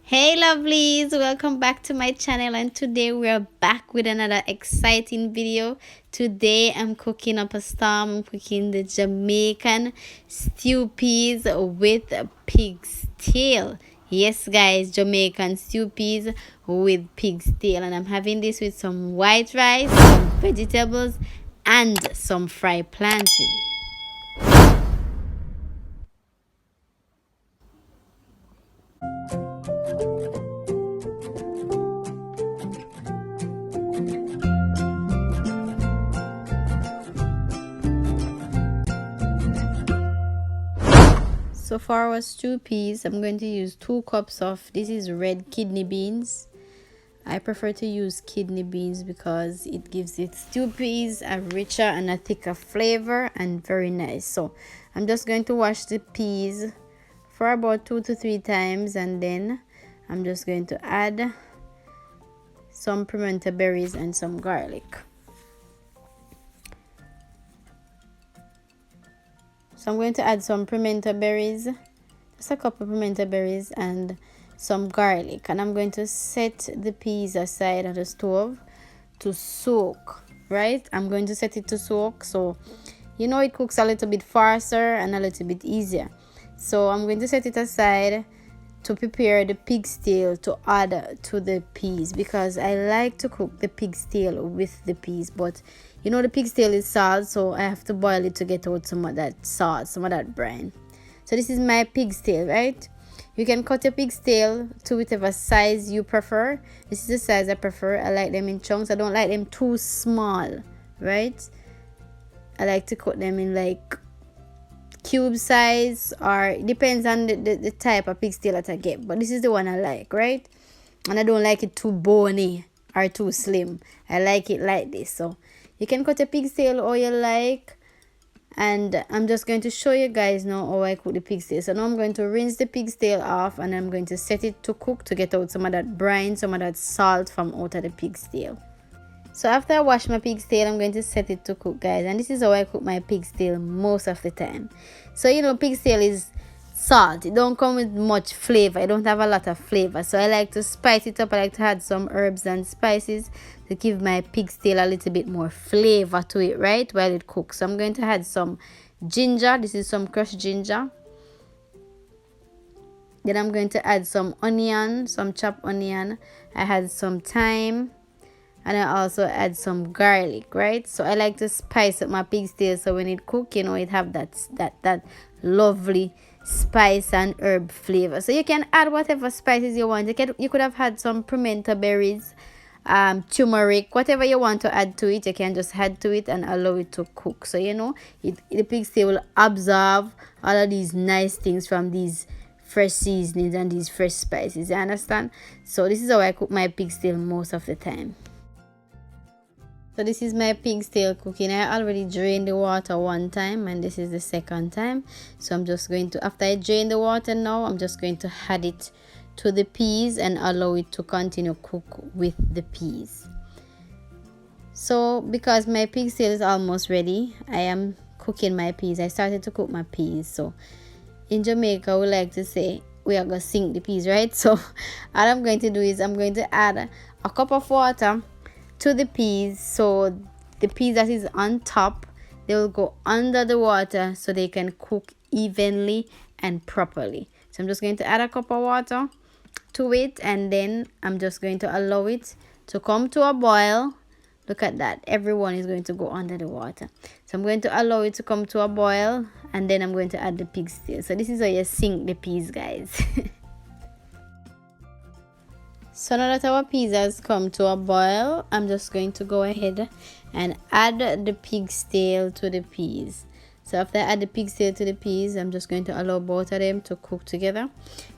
Hey lovelies, welcome back to my channel, and today we are back with another exciting video. Today I'm cooking up a storm. I'm cooking the Jamaican stew peas with pig's tail. Yes guys, Jamaican stew peas with pig's tail, and I'm having this with some white rice, some vegetables and some fried plantain. So for our stew peas, I'm going to use 2 cups of, this is red kidney beans. I prefer to use kidney beans because it gives it stew peas a richer and a thicker flavor and very nice. So I'm just going to wash the peas for about 2 to 3 times, and then I'm just going to add some pimento berries and some garlic. So I'm going to add some pimento berries, just a couple of pimento berries and some garlic, and I'm going to set the peas aside on the stove to soak. Right, I'm going to set it to soak, so you know it cooks a little bit faster and a little bit easier. So I'm going to set it aside to prepare the pig's tail to add to the peas, because I like to cook the pig's tail with the peas, but you know the pig's tail is salt, so I have to boil it to get out some of that salt, some of that brine. So this is my pig's tail, right? You can cut your pig's tail to whatever size you prefer. This is the size I prefer. I like them in chunks. I don't like them too small, right? I like to cut them in like cube size, or it depends on the type of pig's tail that I get, but this is the one I like, right? And I don't like it too bony or too slim. I like it like this. So you can cut a pig's tail how you like, and I'm just going to show you guys now how I cook the pig's tail. So now I'm going to rinse the pig's tail off, and I'm going to set it to cook to get out some of that brine, some of that salt from out of the pig's tail. So after I wash my pig's tail, I'm going to set it to cook, guys. And this is how I cook my pig's tail most of the time. So you know, pig's tail is salt. It don't come with much flavor. It don't have a lot of flavor. So I like to spice it up. I like to add some herbs and spices to give my pig's tail a little bit more flavor to it, right, while it cooks. So I'm going to add some ginger. This is some crushed ginger. Then I'm going to add some onion, some chopped onion. I had some thyme. And I also add some garlic, right? So I like to spice up my pig's tail, so when it cook, you know, it have that lovely spice and herb flavor. So you can add whatever spices you want. You could have had some pimento berries, turmeric, whatever you want to add to it. You can just add to it and allow it to cook. So you know, the pig's tail will absorb all of these nice things from these fresh seasonings and these fresh spices. You understand? So this is how I cook my pig's tail most of the time. So this is my pig's tail cooking. I already drained the water one time, and this is the second time. So I'm just going to, after I drain the water now, I'm just going to add it to the peas and allow it to continue cook with the peas. So because my pig's tail is almost ready, I am cooking my peas. I started to cook my peas. So in Jamaica, we like to say we are going to sink the peas, right? So all I'm going to do is I'm going to add a cup of water to the peas, so the peas that is on top, they will go under the water so they can cook evenly and properly. So I'm just going to add a cup of water to it, and then I'm just going to allow it to come to a boil. Look at that, everyone is going to go under the water. So I'm going to allow it to come to a boil, and then I'm going to add the pig's tail. So this is how you sink the peas, guys. So now that our peas has come to a boil, I'm just going to go ahead and add the pig's tail to the peas. So after I add the pig's tail to the peas, I'm just going to allow both of them to cook together.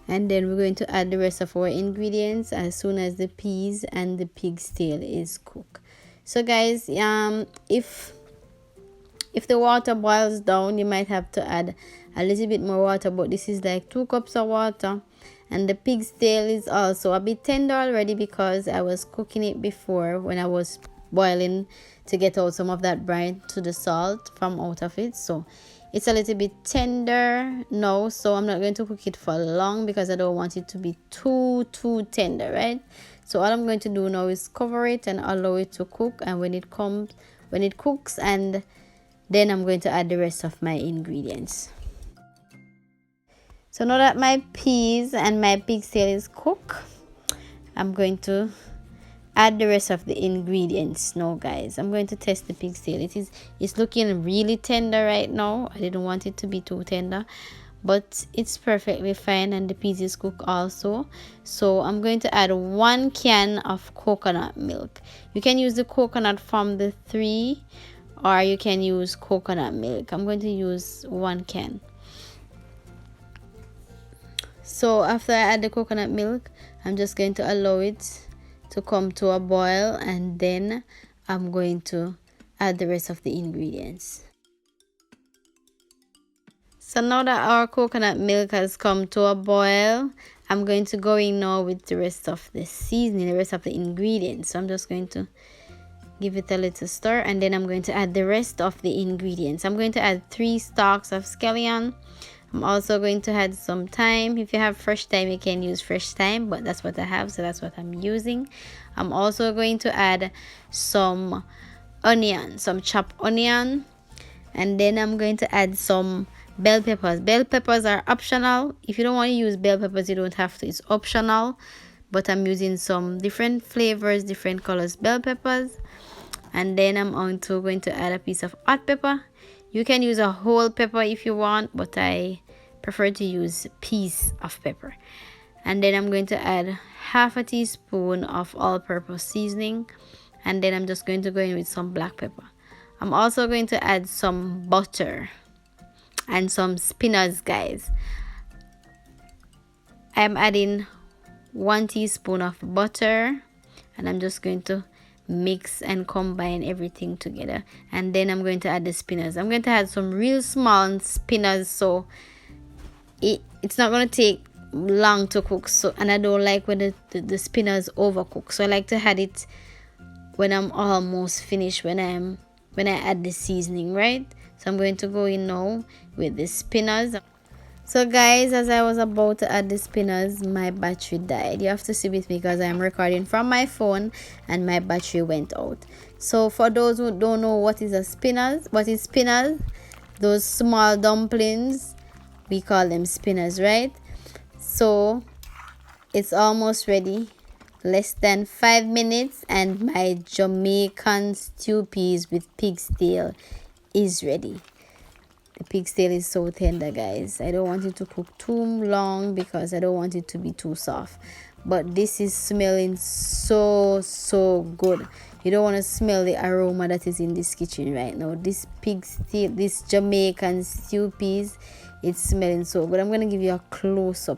And then we're going to add the rest of our ingredients as soon as the peas and the pig's tail is cooked. So guys, if the water boils down, you might have to add a little bit more water, but this is like 2 cups of water. And the pig's tail is also a bit tender already because I was cooking it before when I was boiling to get out some of that brine to the salt from out of it. So It's a little bit tender now, so I'm not going to cook it for long because I don't want it to be too tender, right? So all I'm going to do now is cover it and allow it to cook, and when it cooks, and then I'm going to add the rest of my ingredients. So now that my peas and my pigtail is cooked, I'm going to add the rest of the ingredients now, guys. I'm going to test the pigtail. It's looking really tender right now. I didn't want it to be too tender, but it's perfectly fine, and the peas is cooked also. So I'm going to add 1 can of coconut milk. You can use the coconut from the 3, or you can use coconut milk. I'm going to use 1 can. So after I add the coconut milk, I'm just going to allow it to come to a boil, and then I'm going to add the rest of the ingredients. So now that our coconut milk has come to a boil, I'm going to go in now with the rest of the seasoning, the rest of the ingredients. So I'm just going to give it a little stir, and then I'm going to add the rest of the ingredients. I'm going to add 3 stalks of scallion. I'm also going to add some thyme. If you have fresh thyme, you can use fresh thyme, but that's what I have, so that's what I'm using. I'm also going to add some onion, some chopped onion, and then I'm going to add some bell peppers. Bell peppers are optional. If you don't want to use bell peppers, you don't have to. It's optional, but I'm using some different flavors, different colors bell peppers. And then I'm also going to add a piece of hot pepper. You can use a whole pepper if you want, but I prefer to use a piece of pepper. And then I'm going to add half a teaspoon of all-purpose seasoning, and then I'm just going to go in with some black pepper. I'm also going to add some butter and some spinach, guys. I'm adding 1 teaspoon of butter, and I'm just going to mix and combine everything together, and then I'm going to add the spinach. I'm going to add some real small spinach, so it's not going to take long to cook. So, and I don't like when the spinach overcook, so I like to add it when I'm almost finished, when I add the seasoning, right? So I'm going to go in now with the spinach. So guys, as I was about to add the spinach, my battery died. You have to see with me because I'm recording from my phone and my battery went out. So for those who don't know what is spinach, those small dumplings, we call them spinach, right? So it's almost ready. Less than 5 minutes, and my Jamaican stew peas with pigtail is ready. The pigtail is so tender, guys. I don't want it to cook too long because I don't want it to be too soft. But this is smelling so good. You don't want to smell the aroma that is in this kitchen right now. This pigtail, this Jamaican stew peas, it's smelling so good. I'm going to give you a closer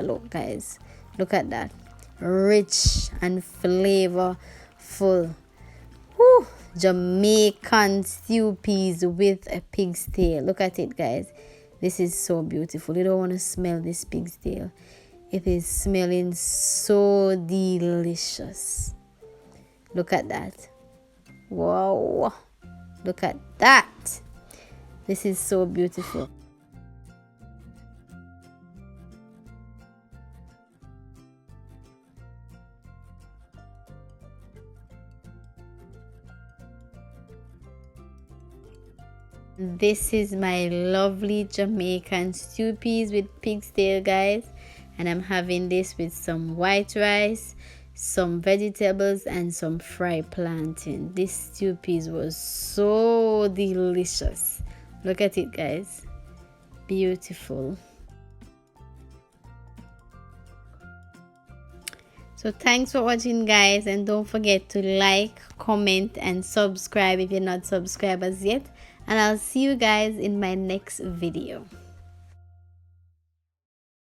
look, guys. Look at that. Rich and flavorful. Woo! Jamaican stew peas with a pig's tail. Look at it, guys. This is so beautiful. You don't want to smell this pig's tail. It is smelling so delicious. Look at that. Wow. Look at that. This is so beautiful. This is my lovely Jamaican stew peas with pig's tail, guys, and I'm having this with some white rice, some vegetables, and some fried plantain. This stew peas was so delicious. Look at it, guys. Beautiful. So thanks for watching, guys, and don't forget to like, comment, and subscribe if you're not subscribed as yet. And I'll see you guys in my next video.